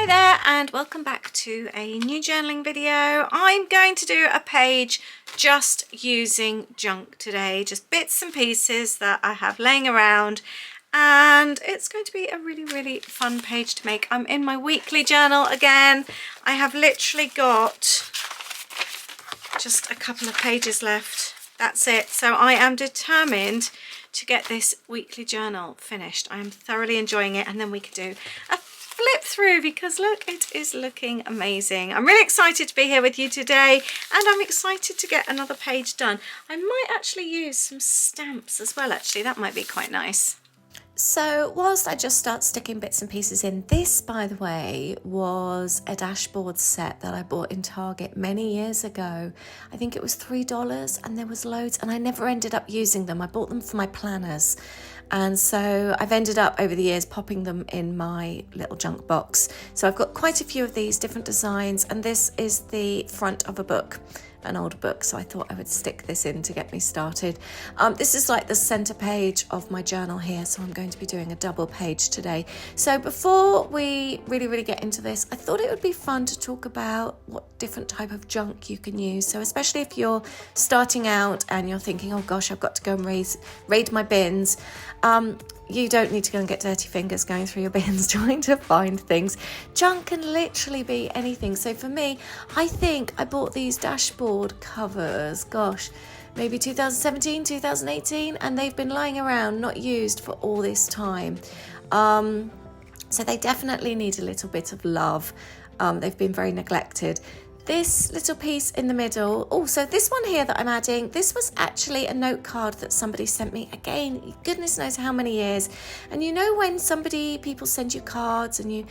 Hi there and welcome back to a new journaling video. I'm going to do a page just using junk today, just bits and pieces that I have laying around, and it's going to be a really fun page to make. I'm in my weekly journal again. I have literally got just a couple of pages left. That's it. So I am determined to get this weekly journal finished. I am thoroughly enjoying it, and then we could do a flip through because look, it is looking amazing. I'm really excited to be here with you today, and I'm excited to get another page done. I might actually use some stamps as well. Actually, that might be quite nice. So whilst I just start sticking bits and pieces in, this, by the way, was a dashboard set that I bought in Target many years ago. I think it was $3 and there was loads, and I never ended up using them. I bought them for my planners. And so I've ended up over the years popping them in my little junk box. So I've got quite a few of these different designs, and this is the front of a book, an old book, so I thought I would stick this in to get me started. This is like the center page of my journal here, so I'm going to be doing a double page today. So before we really get into this, I thought it would be fun to talk about what different type of junk you can use. So especially if you're starting out and you're thinking, oh gosh, I've got to go and raid my bins. You don't need to go and get dirty fingers going through your bins trying to find things. Junk can literally be anything. So for me, I think I bought these dashboard covers, gosh, maybe 2017, 2018, and they've been lying around not used for all this time. So they definitely need a little bit of love. They've been very neglected. This little piece in the middle, so this one here that I'm adding, this was actually a note card that somebody sent me, again, goodness knows how many years. And you know when people send you cards and you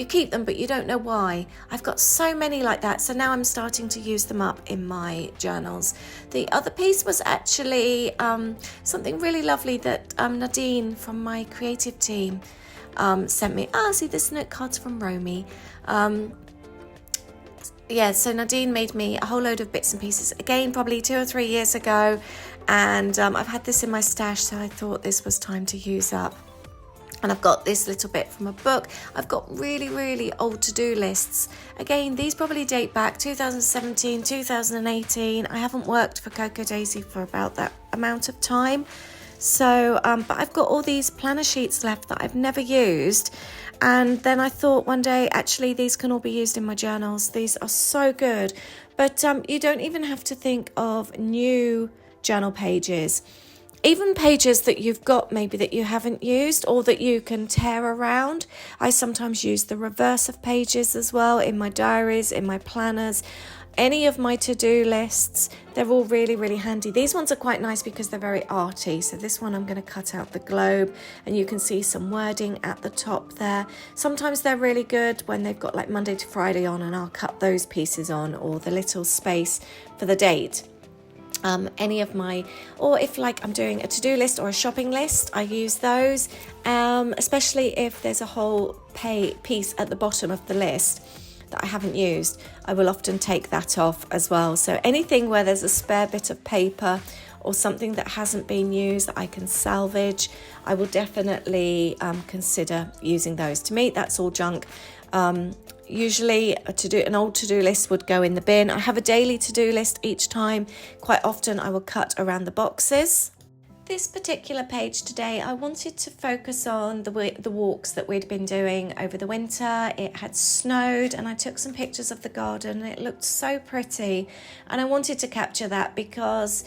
keep them but you don't know why? I've got so many like that, so now I'm starting to use them up in my journals. The other piece was actually something really lovely that Nadine from my creative team sent me. See, this note card's from Romy. Yeah, so Nadine made me a whole load of bits and pieces, again, probably 2 or 3 years ago, and I've had this in my stash, so I thought this was time to use up. And I've got this little bit from a book. I've got really old to-do lists. Again, these probably date back 2017, 2018. I haven't worked for Coco Daisy for about that amount of time. So, but I've got all these planner sheets left that I've never used. And then I thought one day, actually, these can all be used in my journals. These are so good. But you don't even have to think of new journal pages. Even pages that you've got maybe that you haven't used or that you can tear around. I sometimes use the reverse of pages as well in my diaries, in my planners. Any of my to-do lists, they're all really handy. These ones are quite nice because they're very arty. So this one I'm going to cut out the globe, and you can see some wording at the top there. Sometimes they're really good when they've got like Monday to Friday on, and I'll cut those pieces on, or the little space for the date. Any of my, or if like I'm doing a to-do list or a shopping list, I use those, especially if there's a whole piece at the bottom of the list that I haven't used. I will often take that off as well. So anything where there's a spare bit of paper or something that hasn't been used that I can salvage, I will definitely consider using those. To me, that's all junk. Usually an old to-do list would go in the bin. I have a daily to-do list each time. Quite often I will cut around the boxes. This particular page today, I wanted to focus on the walks that we'd been doing over the winter. It had snowed, and I took some pictures of the garden, and it looked so pretty. And I wanted to capture that because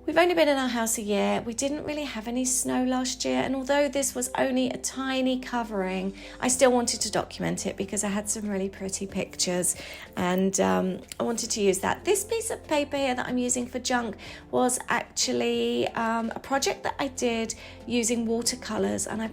we've only been in our house a year. We didn't really have any snow last year, and although this was only a tiny covering, I still wanted to document it because I had some really pretty pictures, and I wanted to use that. This piece of paper here that I'm using for junk was actually a project that I did using watercolours, and I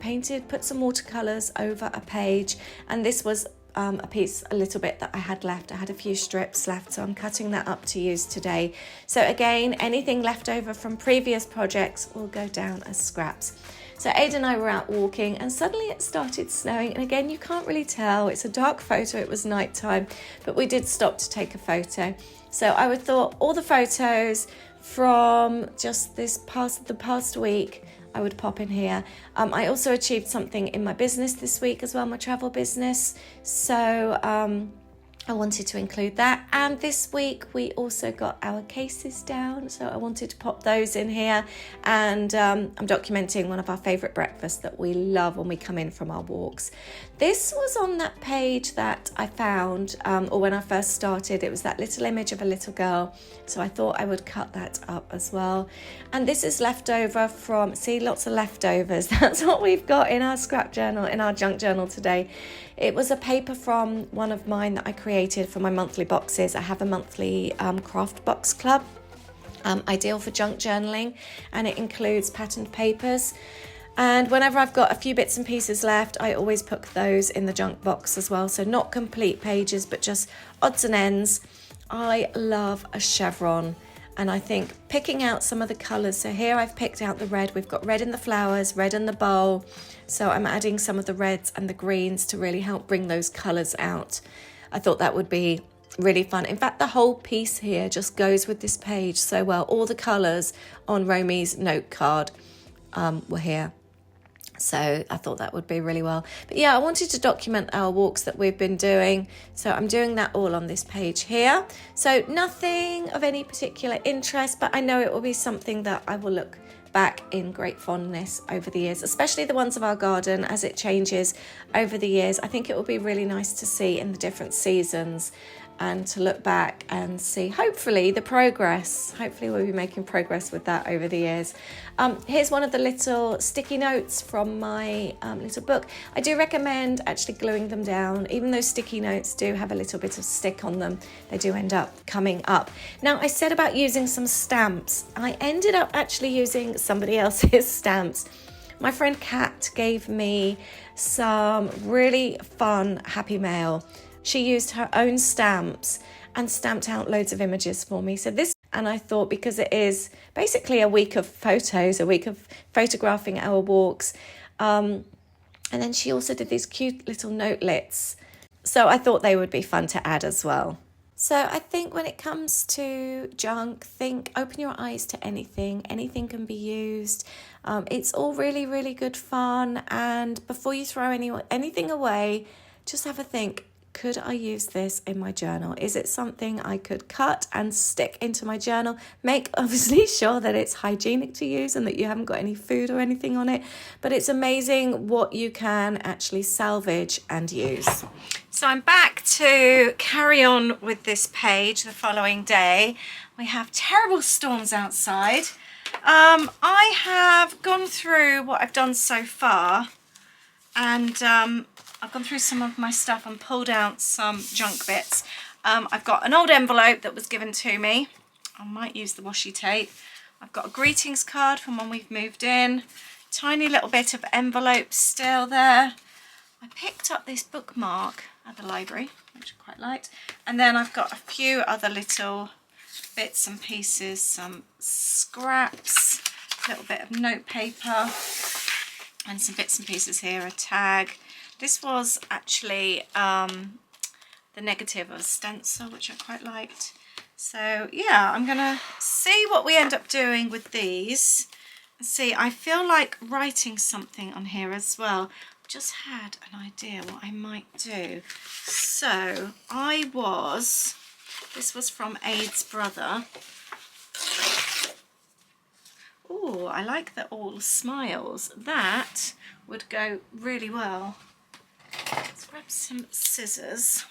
put some watercolours over a page, and this was a little bit that I had left. I had a few strips left, so I'm cutting that up to use today. So again, anything left over from previous projects will go down as scraps. So Ada and I were out walking, and suddenly it started snowing, and again, you can't really tell. It's a dark photo, it was nighttime, but we did stop to take a photo. So I would thought all the photos from just the past week I would pop in here. I also achieved something in my business this week as well, my travel business. So I wanted to include that. And this week we also got our cases down, so I wanted to pop those in here. And I'm documenting one of our favourite breakfasts that we love when we come in from our walks. This was on that page that I found, or when I first started, it was that little image of a little girl. So I thought I would cut that up as well. And this is leftover from, see, lots of leftovers. That's what we've got in our scrap journal, in our junk journal today. It was a paper from one of mine that I created for my monthly boxes. I have a monthly craft box club, ideal for junk journaling, and it includes patterned papers. And whenever I've got a few bits and pieces left, I always put those in the junk box as well. So not complete pages, but just odds and ends. I love a chevron. And I think picking out some of the colours. So here I've picked out the red. We've got red in the flowers, red in the bowl. So I'm adding some of the reds and the greens to really help bring those colours out. I thought that would be really fun. In fact, the whole piece here just goes with this page so well. All the colours on Romy's note card were here. So I thought that would be really well. But yeah, I wanted to document our walks that we've been doing. So I'm doing that all on this page here. So nothing of any particular interest, but I know it will be something that I will look back in great fondness over the years, especially the ones of our garden as it changes over the years. I think it will be really nice to see in the different seasons and to look back and see hopefully the progress. Hopefully we'll be making progress with that over the years. Here's one of the little sticky notes from my little book. I do recommend actually gluing them down. Even though sticky notes do have a little bit of stick on them, they do end up coming up. Now, I said about using some stamps. I ended up actually using somebody else's stamps. My friend Kat gave me some really fun Happy Mail. She used her own stamps and stamped out loads of images for me. So this, and I thought because it is basically a week of photos, a week of photographing our walks. And then she also did these cute little notelets. So I thought they would be fun to add as well. So I think when it comes to junk, open your eyes to anything. Anything can be used. It's all really, really good fun. And before you throw anything away, just have a think. Could I use this in my journal? Is it something I could cut and stick into my journal? Make obviously sure that it's hygienic to use and that you haven't got any food or anything on it. But it's amazing what you can actually salvage and use. So I'm back to carry on with this page the following day. We have terrible storms outside. I have gone through what I've done so far, and I've gone through some of my stuff and pulled out some junk bits. I've got an old envelope that was given to me. I might use the washi tape. I've got a greetings card from when we've moved in. Tiny little bit of envelope still there. I picked up this bookmark at the library, which I quite liked. And then I've got a few other little bits and pieces, some scraps, a little bit of note paper, and some bits and pieces here, a tag. This was actually the negative of a stencil, which I quite liked. So yeah, I'm gonna see what we end up doing with these. See, I feel like writing something on here as well. Just had an idea what I might do. So this was from Aid's brother. Oh, I like the all smiles. That would go really well. Let's grab some scissors.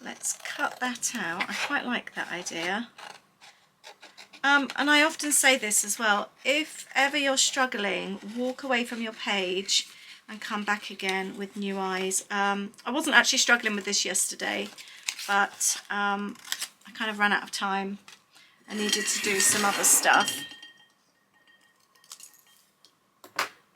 Let's cut that out. I quite like that idea. And I often say this as well. If ever you're struggling, walk away from your page and come back again with new eyes. I wasn't actually struggling with this yesterday, but I kind of ran out of time. I needed to do some other stuff.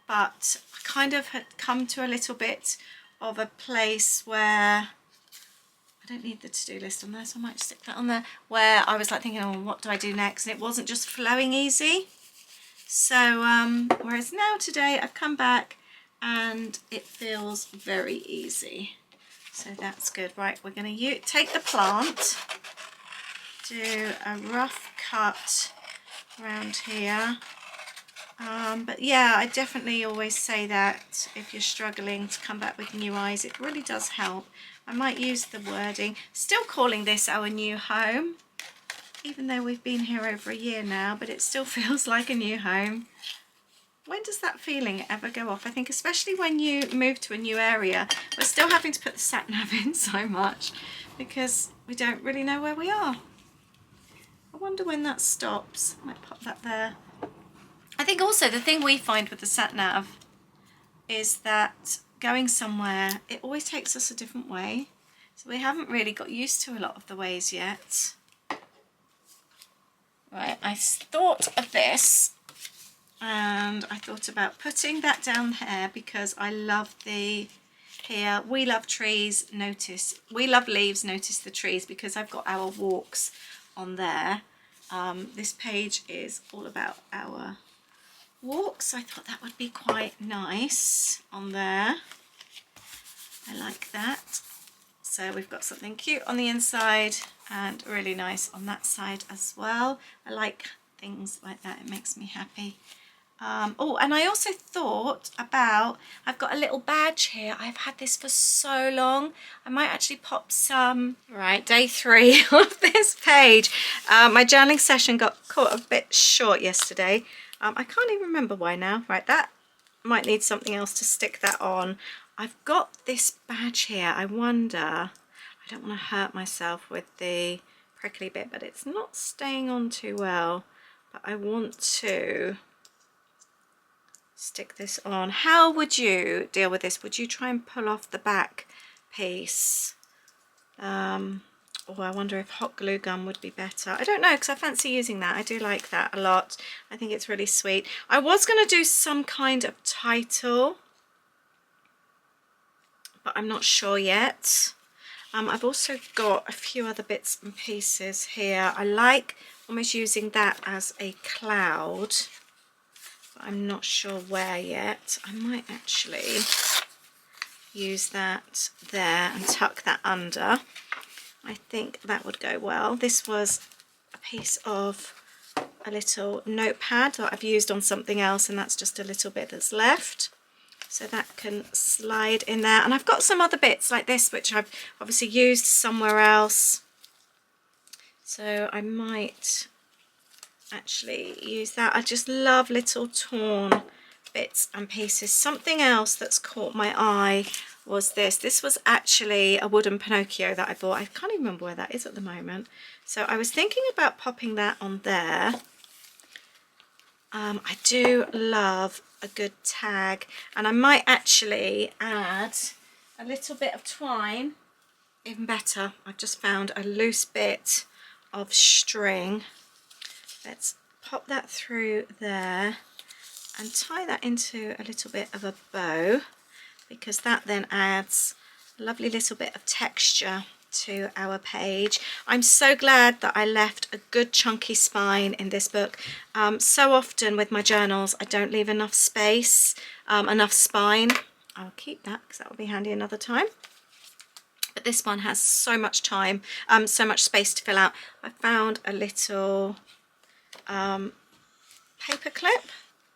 But I kind of had come to a little bit of a place where I don't need the to-do list on there, so I might stick that on there, where I was like thinking, oh, what do I do next? And it wasn't just flowing easy. So whereas now today I've come back and it feels very easy. So that's good. Right, we're going to take the plant, do a rough cut around here. But yeah, I definitely always say that if you're struggling to come back with new eyes, it really does help. I might use the wording, still calling this our new home, even though we've been here over a year now, but it still feels like a new home. When does that feeling ever go off? I think especially when you move to a new area, we're still having to put the sat nav in so much because we don't really know where we are. I wonder when that stops. I might pop that there. I think also the thing we find with the sat nav is that going somewhere, it always takes us a different way. So we haven't really got used to a lot of the ways yet. Right, I thought of this and I thought about putting that down there because I love the, here, we love trees, notice, we love leaves, notice the trees, because I've got our walks on there. This page is all about our walks. I thought that would be quite nice on there. I like that. So we've got something cute on the inside and really nice on that side as well. I like things like that, it makes me happy. Oh, and I also thought about, I've got a little badge here. I've had this for so long. I might actually pop some, right, day 3 of this page. My journaling session got caught a bit short yesterday. I can't even remember why now. Right, that might need something else to stick that on. I've got this badge here. I wonder, I don't want to hurt myself with the prickly bit, but it's not staying on too well. But I want to stick this on. How would you deal with this? Would you try and pull off the back piece? Oh, I wonder if hot glue gun would be better. I don't know, because I fancy using that. I do like that a lot. I think it's really sweet. I was going to do some kind of title, but I'm not sure yet. I've also got a few other bits and pieces here. I like almost using that as a cloud, but I'm not sure where yet. I might actually use that there and tuck that under. I think that would go well. This was a piece of a little notepad that I've used on something else, and that's just a little bit that's left. So that can slide in there. And I've got some other bits like this, which I've obviously used somewhere else. So I might actually use that. I just love little torn bits and pieces. Something else that's caught my eye was this. This was actually a wooden Pinocchio that I bought. I can't even remember where that is at the moment. So I was thinking about popping that on there. I do love a good tag, and I might actually add a little bit of twine. Even better, I've just found a loose bit of string. Let's pop that through there and tie that into a little bit of a bow, because that then adds a lovely little bit of texture to our page. I'm so glad that I left a good chunky spine in this book. So often with my journals I don't leave enough space, enough spine. I'll keep that because that will be handy another time. But this one has so much time, so much space to fill out. I found a little paper clip,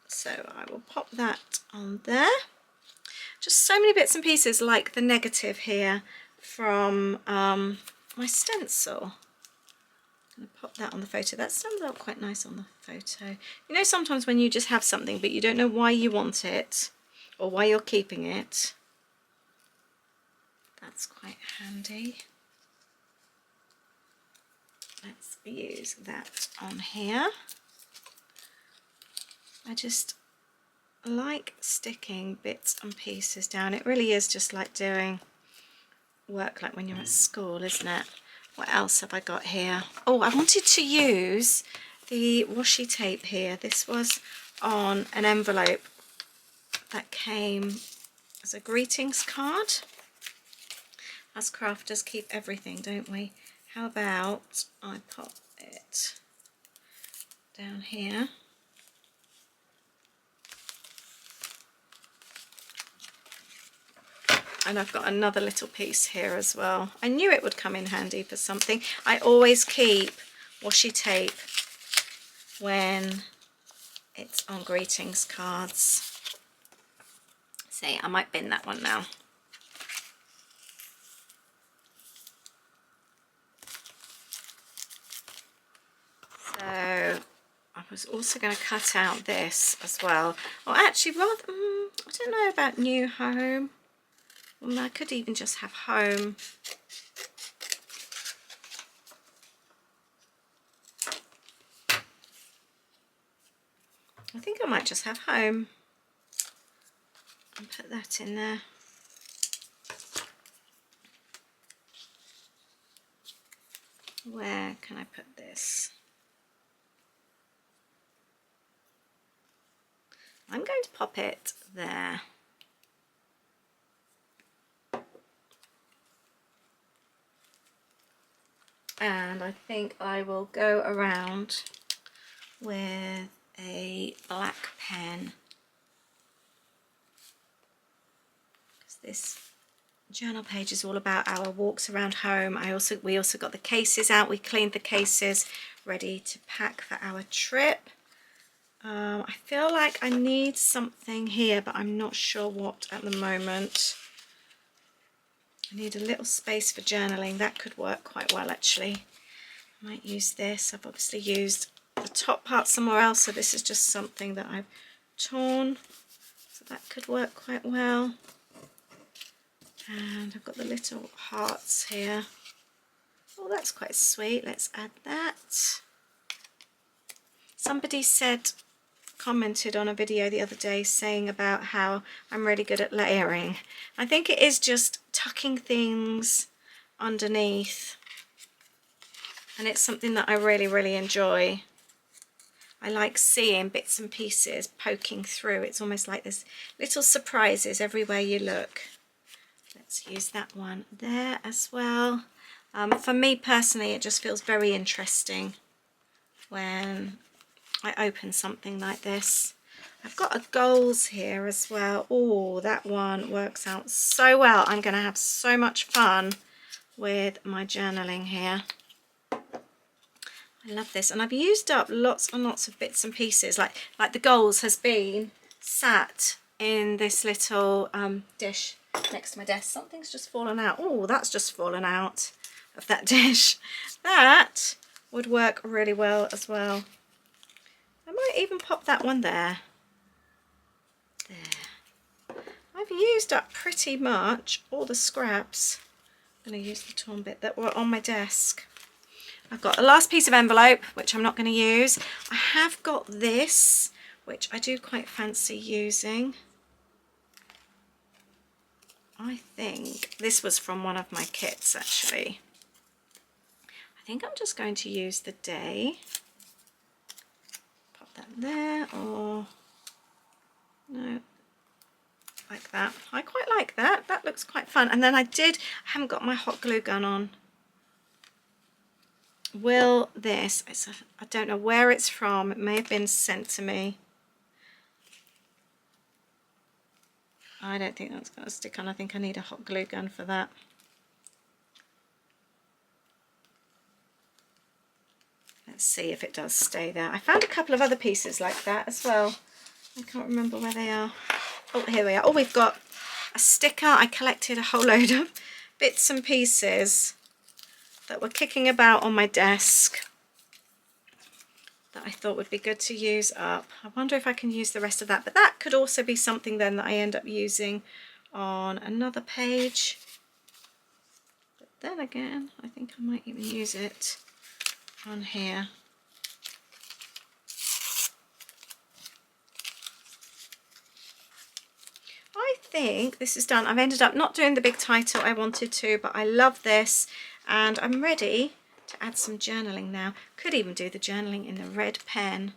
so I will pop that on there. Just so many bits and pieces, like the negative here from my stencil. I'm going to pop that on the photo. That stands out quite nice on the photo. You know, sometimes when you just have something but you don't know why you want it or why you're keeping it, that's quite handy. Let's use that on here. I just like sticking bits and pieces down. It really is just like doing work like when you're at school, isn't it? What else have I got here? Oh, I wanted to use the washi tape here. This was on an envelope that came as a greetings card. Us crafters keep everything, don't we? How about I pop it down here. And I've got another little piece here as well. I knew it would come in handy for something. I always keep washi tape when it's on greetings cards. See, I might bin that one now. So I was also going to cut out this as well. Or actually, rather, I don't know about new home. Well, I could even just have home. I think I might just have home and put that in there. Where can I put this? I'm going to pop it there. And I think I will go around with a black pen, because this journal page is all about our walks around home. We also got the cases out. We cleaned the cases, ready to pack for our trip. I feel like I need something here, but I'm not sure what at the moment. I need a little space for journaling. That could work quite well, actually. I might use this. I've obviously used the top part somewhere else, so this is just something that I've torn, so that could work quite well. And I've got the little hearts here. Oh, that's quite sweet. Let's add that. Somebody commented on a video the other day saying about how I'm really good at layering. I think it is just tucking things underneath, and it's something that I really enjoy. I like seeing bits and pieces poking through. It's almost like there's little surprises everywhere you look. Let's use that one there as well. For me personally, it just feels very interesting when I open something like this. I've got a goals here as well. Oh, that one works out so well. I'm going to have so much fun with my journaling here. I love this, and I've used up lots and lots of bits and pieces. Like the goals has been sat in this little dish next to my desk. Something's just fallen out. Oh, that's just fallen out of that dish. That would work really well as well. I might even pop that one there. There. I've used up pretty much all the scraps. I'm going to use the torn bit that were on my desk. I've got the last piece of envelope, which I'm not going to use. I have got this, which I do quite fancy using. I think this was from one of my kits, actually. I think I'm just going to use the day. Pop that there, or no, like that. I quite like that. That looks quite fun. And then I haven't got my hot glue gun on. Will this, I don't know where it's from. It may have been sent to me. I don't think that's going to stick on. I think I need a hot glue gun for that. Let's see if it does stay there. I found a couple of other pieces like that as well. I can't remember where they are. Oh, here we are. Oh, we've got a sticker. I collected a whole load of bits and pieces that were kicking about on my desk that I thought would be good to use up. I wonder if I can use the rest of that, but that could also be something then that I end up using on another page. But then again, I think I might even use it on here. I think this is done. I've ended up not doing the big title I wanted to, but I love this, and I'm ready to add some journaling now. Could even do the journaling in the red pen.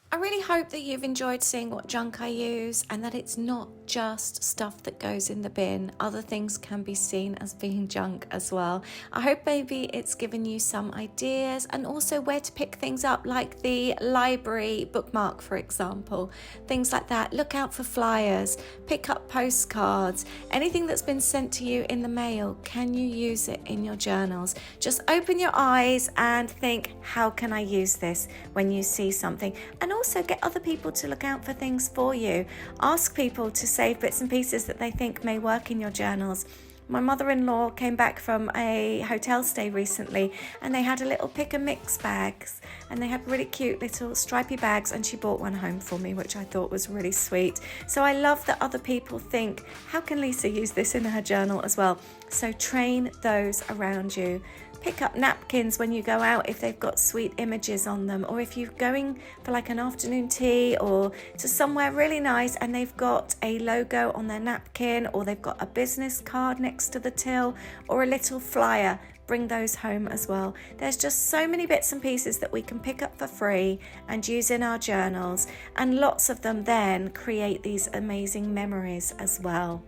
I really hope that you've enjoyed seeing what junk I use, and that it's not just stuff that goes in the bin. Other things can be seen as being junk as well. I hope maybe it's given you some ideas, and also where to pick things up, like the library bookmark, for example. Things like that. Look out for flyers, pick up postcards, anything that's been sent to you in the mail. Can you use it in your journals? Just open your eyes and think, how can I use this when you see something? And also get other people to look out for things for you. Ask people to save bits and pieces that they think may work in your journals. My mother-in-law came back from a hotel stay recently, and they had a little pick and mix bags, and they had really cute little stripy bags, and she brought one home for me, which I thought was really sweet. So I love that other people think, how can Lisa use this in her journal as well? So train those around you. Pick up napkins when you go out if they've got sweet images on them, or if you're going for like an afternoon tea or to somewhere really nice and they've got a logo on their napkin, or they've got a business card next to the till, or a little flyer. Bring those home as well. There's just so many bits and pieces that we can pick up for free and use in our journals, and lots of them then create these amazing memories as well.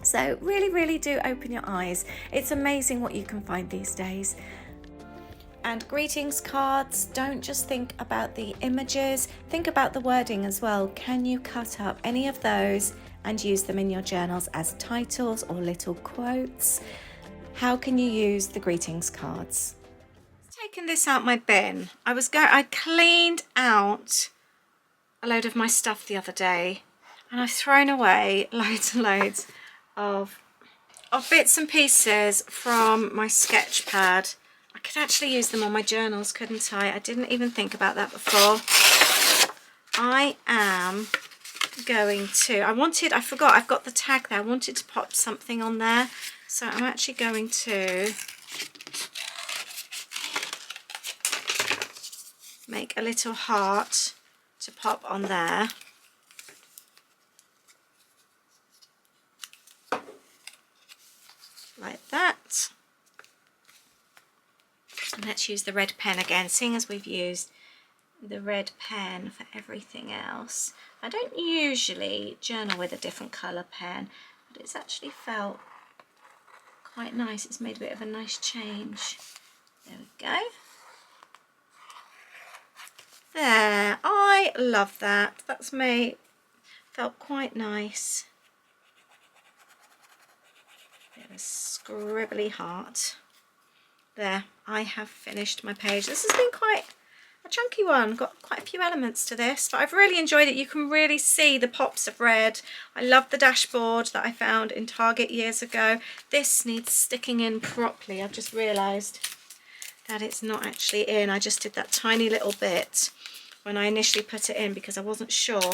So really do open your eyes. It's amazing what you can find these days. And greetings cards, don't just think about the images, think about the wording as well. Can you cut up any of those and use them in your journals as titles or little quotes? How can you use the greetings cards? Taking this out my bin. I cleaned out a load of my stuff the other day, and I've thrown away loads and loads of bits and pieces from my sketch pad. I could actually use them on my journals, couldn't I? I didn't even think about that before. I am going to, I forgot, I've got the tag there. I wanted to pop something on there. So I'm actually going to make a little heart to pop on there. Like that. And let's use the red pen again, seeing as we've used the red pen for everything else. I don't usually journal with a different colour pen, but it's actually felt quite nice. It's made a bit of a nice change. There we go. There, I love that. That's made, felt quite nice. Bit of a scribbly heart. There, I have finished my page. This has been quite a chunky one. Got quite a few elements to this, but I've really enjoyed it. You can really see the pops of red. I love the dashboard that I found in Target years ago. This needs sticking in properly. I've just realised that it's not actually in. I just did that tiny little bit when I initially put it in because I wasn't sure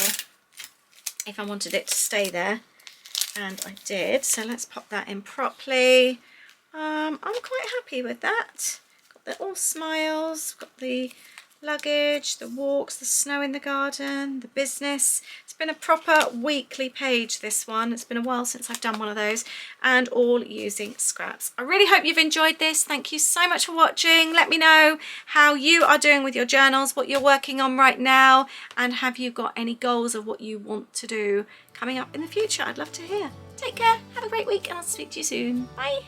if I wanted it to stay there, and I did. So let's pop that in properly. I'm quite happy with that. Got the all smiles, got the luggage, the walks, the snow in the garden, the business. It's been a proper weekly page, this one. It's been a while since I've done one of those, and all using scraps. I really hope you've enjoyed this. Thank you so much for watching. Let me know how you are doing with your journals, what you're working on right now, and have you got any goals of what you want to do coming up in the future? I'd love to hear. Take care, have a great week, and I'll speak to you soon. Bye.